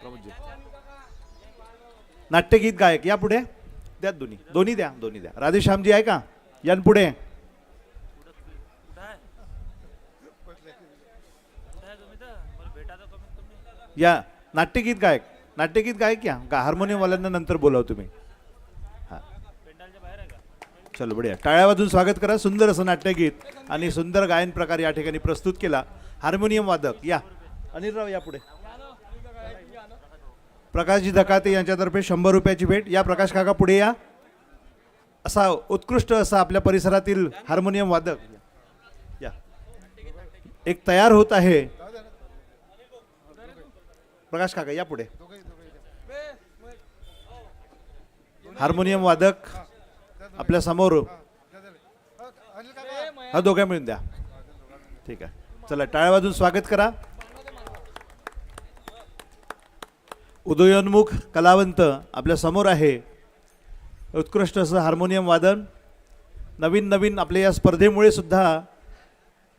प्रमोदजी नाट्यगीत गायक या पुढे द्या, दोन्ही द्या. राधेश्यामजी आहे का? यान पुढे. या नाट्यगीत गायक या हार्मोनियम वाल्यांना नंतर बोलाव तुम्ही. हा चलो बढिया. टाळ्या वाजून स्वागत करा. सुंदर असं नाट्यगीत आणि सुंदर गायन प्रकार या ठिकाणी प्रस्तुत केला. हार्मोनियम वादक या अनिलराव या पुढे. प्रकाशजी धकाते यांच्यातर्फे 100 रुपयाची भेट. या प्रकाश काका पुढे या. असा उत्कृष्ट असा आपल्या परिसरातील हार्मोनियम वादक या एक तयार होत आहे. प्रकाश काका या पुढे. हार्मोनियम वादक आपल्या समोर. हा दोघे मिळून द्या. ठीक आहे. चला टाळ्या वाजून स्वागत करा. उदयोन्मुख कलावंत आपल्या समोर आहे. उत्कृष्ट असं हार्मोनियम वादन. नवीन आपल्या या स्पर्धेमुळे सुद्धा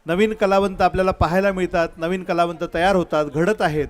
नवीन कलावंत आपल्याला पाहायला मिळतात. नवीन कलावंत तयार होतात, घडत आहेत.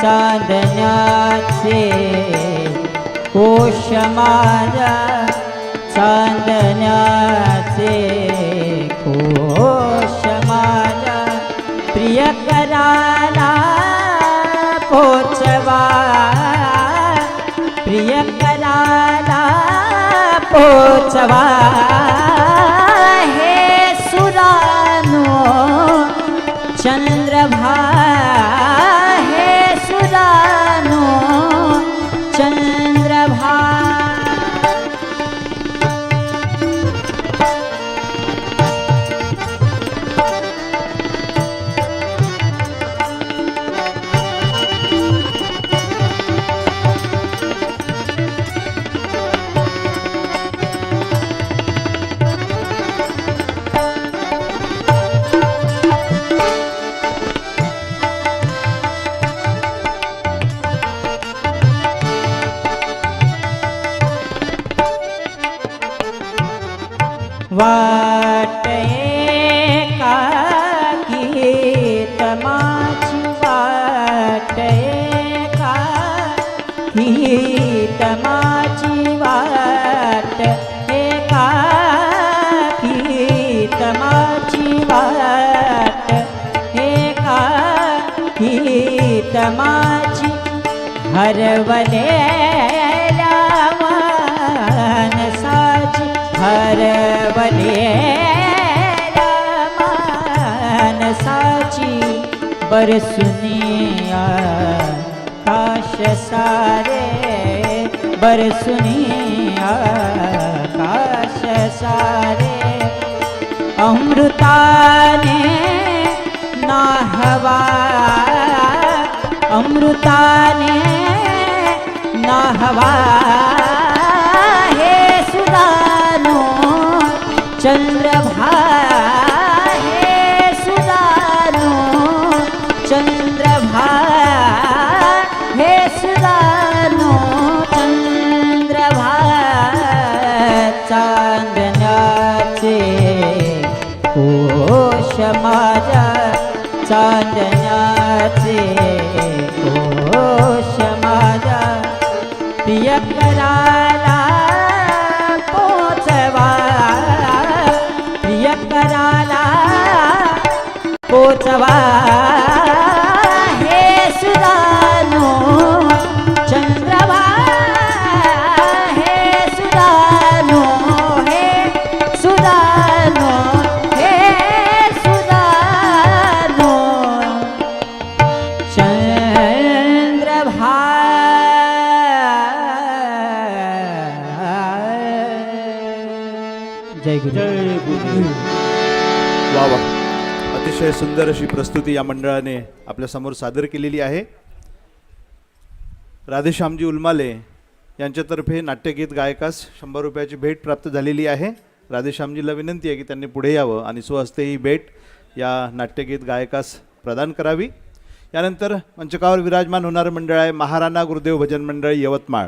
चांदण्याचे कोशमारा चांदण्याचे कोशमारा प्रियकराला पोचवा प्रियकराला पोचवा हे सुरानो चंद्रभा चंद्रभा वाट एका गीत माझी वाट एका गीत माझी वाट एका गीत माझी वाट एका गीत माझी हरवलेल्या मानसाची हर मानसाची बरसुनिया काश सारे बरसुनिया काश सारे अमृताने नाहवा अमृताने नाहवा हे सुदानो चंद्रभा हे सुदानो चंद्रभा हे सुदानो चंद्रभा चांदण्याचे कोश माझ्या चांदण्याचे कोश माझ्या प्रियकराला पोचवा प्रियकराला पोचवा हे सुदानो चंद्रभा हे सुदानो हे सुदानो हे सुदानो चंद्रभा जय गुरु वा वा, अतिशय सुंदर अशी प्रस्तुती या मंडळाने आपल्यासमोर सादर केलेली आहे. राधेश्यामजी उलमाले यांच्यातर्फे नाट्यगीत गायकास 100 रुपयाची भेट प्राप्त झालेली आहे. राधेश्यामजीला विनंती आहे की त्यांनी पुढे यावं आणि स्वहस्ते ही भेट या नाट्यगीत गायकास प्रदान करावी. यानंतर मंचकावर विराजमान होणारं मंडळ आहे महाराणा गुरुदेव भजन मंडळ यवतमाळ.